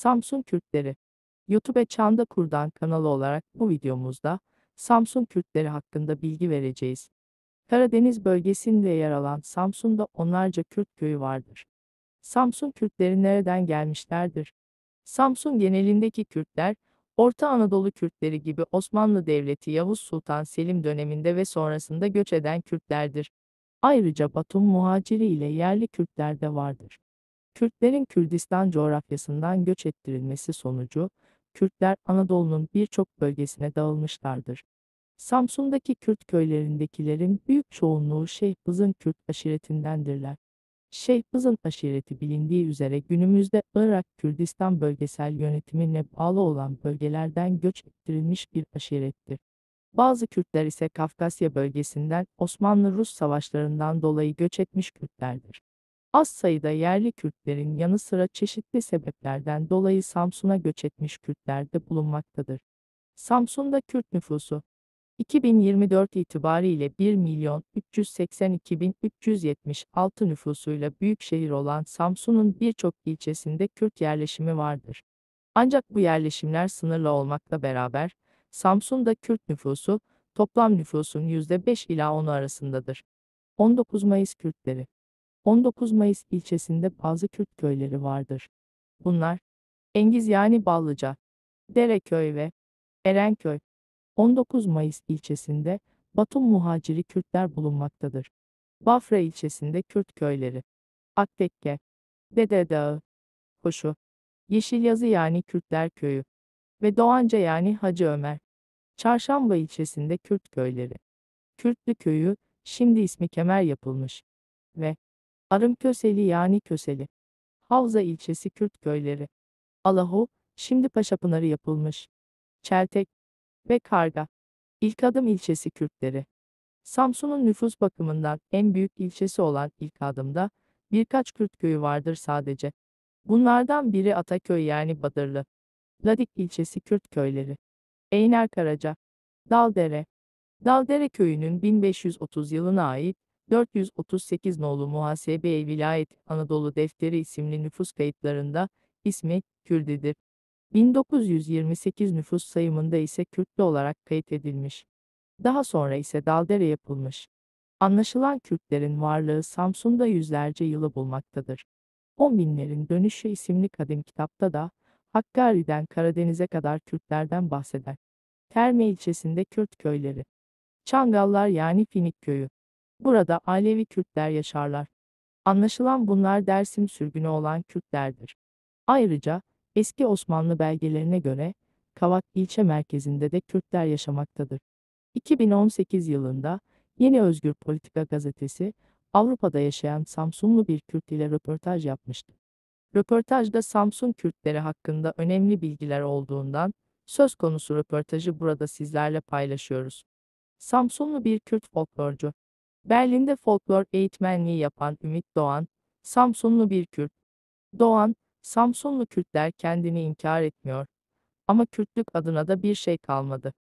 Samsun Kürtleri. YouTube Çağında Kurdan kanalı olarak bu videomuzda Samsun Kürtleri hakkında bilgi vereceğiz. Karadeniz bölgesinde yer alan Samsun'da onlarca Kürt köyü vardır. Samsun Kürtleri nereden gelmişlerdir? Samsun genelindeki Kürtler, Orta Anadolu Kürtleri gibi Osmanlı Devleti Yavuz Sultan Selim döneminde ve sonrasında göç eden Kürtlerdir. Ayrıca Batum muhaciri ile yerli Kürtler de vardır. Kürtlerin Kürdistan coğrafyasından göç ettirilmesi sonucu, Kürtler Anadolu'nun birçok bölgesine dağılmışlardır. Samsun'daki Kürt köylerindekilerin büyük çoğunluğu Şeyh Bızın Kürt aşiretindendirler. Şeyh Bızın aşireti bilindiği üzere günümüzde Irak Kürdistan bölgesel yönetimine bağlı olan bölgelerden göç ettirilmiş bir aşirettir. Bazı Kürtler ise Kafkasya bölgesinden Osmanlı-Rus savaşlarından dolayı göç etmiş Kürtlerdir. Az sayıda yerli Kürtlerin yanı sıra çeşitli sebeplerden dolayı Samsun'a göç etmiş Kürtler de bulunmaktadır. Samsun'da Kürt nüfusu 2024 itibariyle 1.382.376 nüfusuyla büyük şehir olan Samsun'un birçok ilçesinde Kürt yerleşimi vardır. Ancak bu yerleşimler sınırlı olmakla beraber, Samsun'da Kürt nüfusu, toplam nüfusun %5 ila 10 arasındadır. 19 Mayıs Kürtleri 19 Mayıs ilçesinde bazı Kürt köyleri vardır. Bunlar, Engiz yani Ballıca, Dereköy ve Erenköy. 19 Mayıs ilçesinde Batum muhaciri Kürtler bulunmaktadır. Bafra ilçesinde Kürt köyleri, Aktekke, Dede Dağı, Koşu, Yeşilyazı yani Kürtler Köyü ve Doğanca yani Hacı Ömer. Çarşamba ilçesinde Kürt köyleri, Kürtlü Köyü, şimdi ismi Kemer yapılmış ve Arımköseli yani Köseli. Havza ilçesi Kürt köyleri, Alahu, şimdi Paşapınarı yapılmış. Çeltek ve Karga. İlkadım ilçesi Kürtleri. Samsun'un nüfus bakımından en büyük ilçesi olan İlkadım'da birkaç Kürt köyü vardır sadece. Bunlardan biri Ataköy yani Badırlı. Ladik ilçesi Kürt köyleri. Eyner Karaca. Daldere. Daldere köyünün 1530 yılına ait 438 nolu Muhasebe-i Vilayet Anadolu Defteri isimli nüfus kayıtlarında ismi Kürdidir. 1928 nüfus sayımında ise Kürtlü olarak kayıt edilmiş. Daha sonra ise Daldere yapılmış. Anlaşılan Kürtlerin varlığı Samsun'da yüzlerce yılı bulmaktadır. On binlerin Dönüşü isimli kadim kitapta da Hakkari'den Karadeniz'e kadar Kürtlerden bahseder. Terme ilçesinde Kürt köyleri. Çangallar yani Finik köyü. Burada Alevi Kürtler yaşarlar. Anlaşılan bunlar Dersim sürgünü olan Kürtlerdir. Ayrıca eski Osmanlı belgelerine göre Kavak ilçe merkezinde de Kürtler yaşamaktadır. 2018 yılında Yeni Özgür Politika gazetesi Avrupa'da yaşayan Samsunlu bir Kürt ile röportaj yapmıştı. Röportajda Samsun Kürtleri hakkında önemli bilgiler olduğundan söz konusu röportajı burada sizlerle paylaşıyoruz. Samsunlu bir Kürt folklorcu. Berlin'de folklor eğitmenliği yapan Ümit Doğan, Samsunlu bir Kürt. Doğan, Samsunlu Kürtler kendini inkar etmiyor. Ama Kürtlük adına da bir şey kalmadı.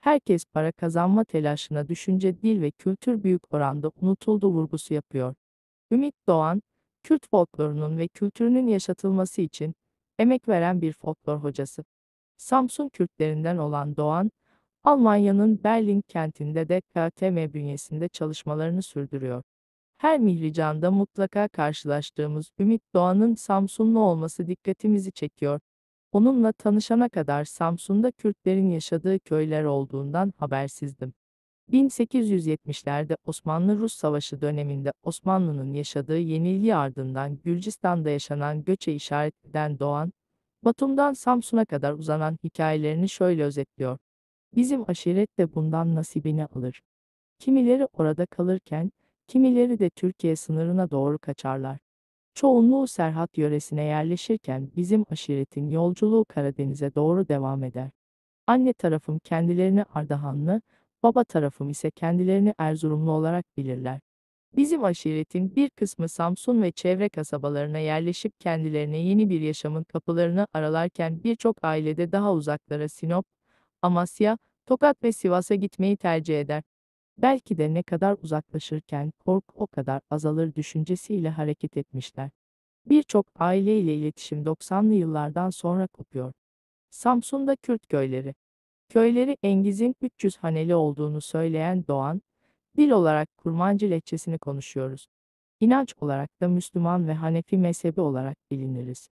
Herkes para kazanma telaşına düşünce dil ve kültür büyük oranda unutuldu vurgusu yapıyor. Ümit Doğan, Kürt folklorunun ve kültürünün yaşatılması için emek veren bir folklor hocası. Samsun Kürtlerinden olan Doğan, Almanya'nın Berlin kentinde de KTM bünyesinde çalışmalarını sürdürüyor. Her mihricanda mutlaka karşılaştığımız Ümit Doğan'ın Samsunlu olması dikkatimizi çekiyor. Onunla tanışana kadar Samsun'da Kürtlerin yaşadığı köyler olduğundan habersizdim. 1870'lerde Osmanlı-Rus Savaşı döneminde Osmanlı'nın yaşadığı yenilgi ardından Gürcistan'da yaşanan göçe işaret eden Doğan, Batum'dan Samsun'a kadar uzanan hikayelerini şöyle özetliyor. Bizim aşiret de bundan nasibini alır. Kimileri orada kalırken, kimileri de Türkiye sınırına doğru kaçarlar. Çoğunluğu Serhat yöresine yerleşirken bizim aşiretin yolculuğu Karadeniz'e doğru devam eder. Anne tarafım kendilerini Ardahanlı, baba tarafım ise kendilerini Erzurumlu olarak bilirler. Bizim aşiretin bir kısmı Samsun ve çevre kasabalarına yerleşip kendilerine yeni bir yaşamın kapılarını aralarken birçok ailede daha uzaklara Sinop, Amasya, Tokat ve Sivas'a gitmeyi tercih eder. Belki de ne kadar uzaklaşırken korku o kadar azalır düşüncesiyle hareket etmişler. Birçok aileyle iletişim 90'lı yıllardan sonra kopuyor. Samsun'da Kürt köyleri. Köyleri Engiz'in 300 haneli olduğunu söyleyen Doğan, dil olarak Kurmancı lehçesini konuşuyoruz. İnanç olarak da Müslüman ve Hanefi mezhebi olarak biliniriz.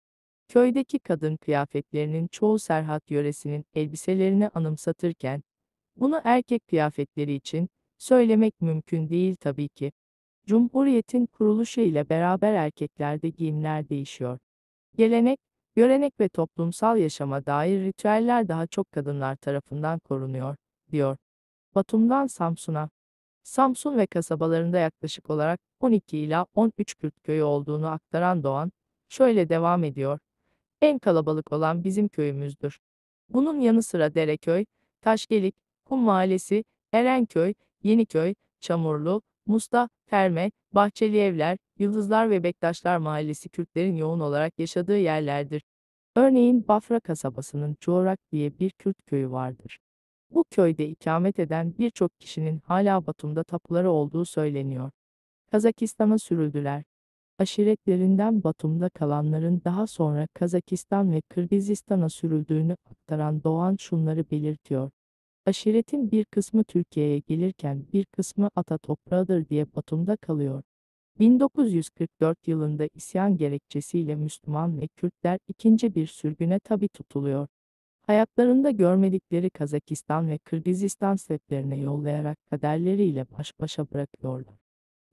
Köydeki kadın kıyafetlerinin çoğu Serhat yöresinin elbiselerini anımsatırken, bunu erkek kıyafetleri için söylemek mümkün değil tabii ki. Cumhuriyetin kuruluşu ile beraber erkeklerde giyimler değişiyor. Gelenek, görenek ve toplumsal yaşama dair ritüeller daha çok kadınlar tarafından korunuyor, diyor. Batum'dan Samsun'a. Samsun ve kasabalarında yaklaşık olarak 12 ila 13 Kürt köyü olduğunu aktaran Doğan, şöyle devam ediyor. En kalabalık olan bizim köyümüzdür. Bunun yanı sıra Dereköy, Taşgelik, Kum Mahallesi, Erenköy, Yeniköy, Çamurlu, Musta, Terme, Bahçelievler, Yıldızlar ve Bektaşlar Mahallesi Kürtlerin yoğun olarak yaşadığı yerlerdir. Örneğin Bafra kasabasının Çorak diye bir Kürt köyü vardır. Bu köyde ikamet eden birçok kişinin hala Batum'da tapuları olduğu söyleniyor. Kazakistan'a sürüldüler. Aşiretlerinden Batum'da kalanların daha sonra Kazakistan ve Kırgızistan'a sürüldüğünü aktaran Doğan şunları belirtiyor. Aşiretin bir kısmı Türkiye'ye gelirken bir kısmı ata toprağıdır diye Batum'da kalıyor. 1944 yılında isyan gerekçesiyle Müslüman ve Kürtler ikinci bir sürgüne tabi tutuluyor. Hayatlarında görmedikleri Kazakistan ve Kırgızistan steplerine yollayarak kaderleriyle baş başa bırakıyorlar.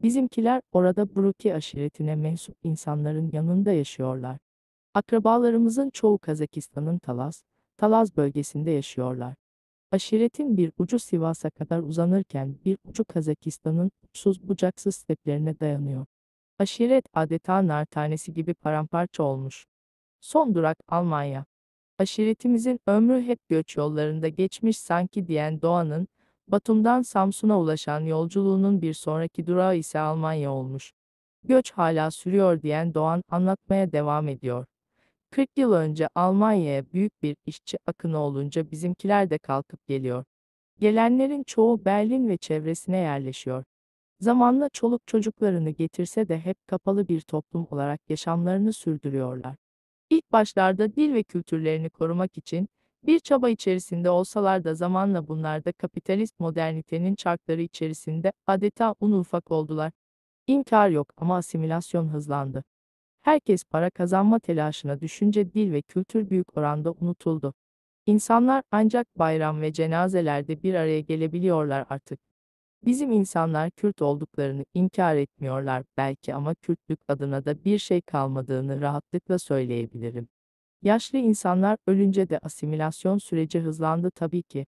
Bizimkiler orada Bruki aşiretine mensup insanların yanında yaşıyorlar. Akrabalarımızın çoğu Kazakistan'ın Talaz bölgesinde yaşıyorlar. Aşiretin bir ucu Sivas'a kadar uzanırken bir ucu Kazakistan'ın uçsuz bucaksız steplerine dayanıyor. Aşiret adeta nar tanesi gibi paramparça olmuş. Son durak Almanya. Aşiretimizin ömrü hep göç yollarında geçmiş sanki diyen Doğan'ın, Batum'dan Samsun'a ulaşan yolculuğunun bir sonraki durağı ise Almanya olmuş. Göç hala sürüyor diyen Doğan anlatmaya devam ediyor. 40 yıl önce Almanya'ya büyük bir işçi akını olunca bizimkiler de kalkıp geliyor. Gelenlerin çoğu Berlin ve çevresine yerleşiyor. Zamanla çoluk çocuklarını getirse de hep kapalı bir toplum olarak yaşamlarını sürdürüyorlar. İlk başlarda dil ve kültürlerini korumak için bir çaba içerisinde olsalar da zamanla bunlar da kapitalist modernitenin çarkları içerisinde adeta un ufak oldular. İnkar yok ama asimilasyon hızlandı. Herkes para kazanma telaşına düşünce dil ve kültür büyük oranda unutuldu. İnsanlar ancak bayram ve cenazelerde bir araya gelebiliyorlar artık. Bizim insanlar Kürt olduklarını inkar etmiyorlar belki ama Kürtlük adına da bir şey kalmadığını rahatlıkla söyleyebilirim. Yaşlı insanlar ölünce de asimilasyon süreci hızlandı tabii ki.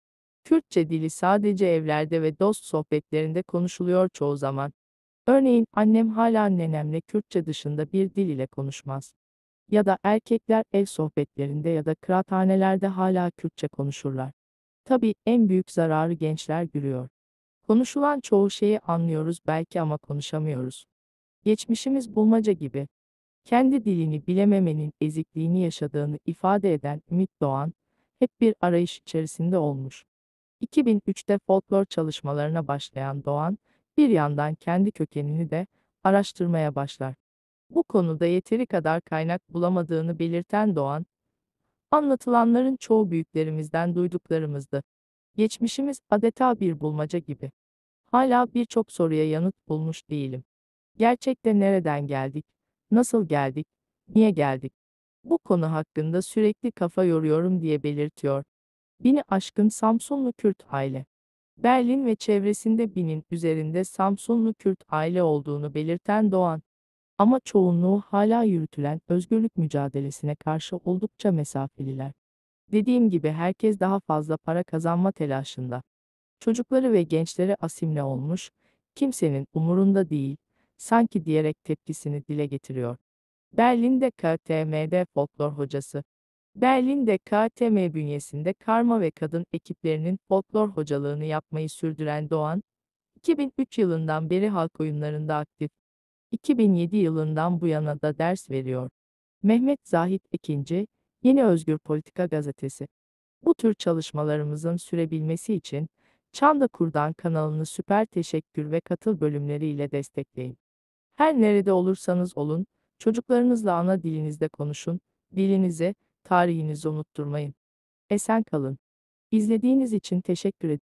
Kürtçe dili sadece evlerde ve dost sohbetlerinde konuşuluyor çoğu zaman. Örneğin annem hala nenemle Kürtçe dışında bir dil ile konuşmaz. Ya da erkekler ev sohbetlerinde ya da kıraathanelerde hala Kürtçe konuşurlar. Tabii en büyük zararı gençler görüyor. Konuşulan çoğu şeyi anlıyoruz belki ama konuşamıyoruz. Geçmişimiz bulmaca gibi. Kendi dilini bilememenin ezikliğini yaşadığını ifade eden Ümit Doğan, hep bir arayış içerisinde olmuş. 2003'te folklor çalışmalarına başlayan Doğan, bir yandan kendi kökenini de araştırmaya başlar. Bu konuda yeteri kadar kaynak bulamadığını belirten Doğan, anlatılanların çoğu büyüklerimizden duyduklarımızdı. Geçmişimiz adeta bir bulmaca gibi. Hala birçok soruya yanıt bulmuş değilim. Gerçekte nereden geldik? Nasıl geldik? Niye geldik? Bu konu hakkında sürekli kafa yoruyorum diye belirtiyor. Bini aşkın Samsunlu Kürt aile. Berlin ve çevresinde binin üzerinde Samsunlu Kürt aile olduğunu belirten Doğan. Ama çoğunluğu hala yürütülen özgürlük mücadelesine karşı oldukça mesafeliler. Dediğim gibi herkes daha fazla para kazanma telaşında. Çocukları ve gençleri asimile olmuş, kimsenin umurunda değil, sanki diyerek tepkisini dile getiriyor. Berlin'de KTM'de folklor hocası. Berlin'de KTM bünyesinde karma ve kadın ekiplerinin folklor hocalığını yapmayı sürdüren Doğan, 2003 yılından beri halk oyunlarında aktif. 2007 yılından bu yana da ders veriyor. Mehmet Zahit Ekinci, Yeni Özgür Politika Gazetesi. Bu tür çalışmalarımızın sürebilmesi için Çanda Kurdan kanalını süper teşekkür ve katıl bölümleriyle destekleyin. Her nerede olursanız olun, Çocuklarınızla ana dilinizde konuşun, dilinizi, tarihinizi unutturmayın. Esen kalın. İzlediğiniz için teşekkür ederim.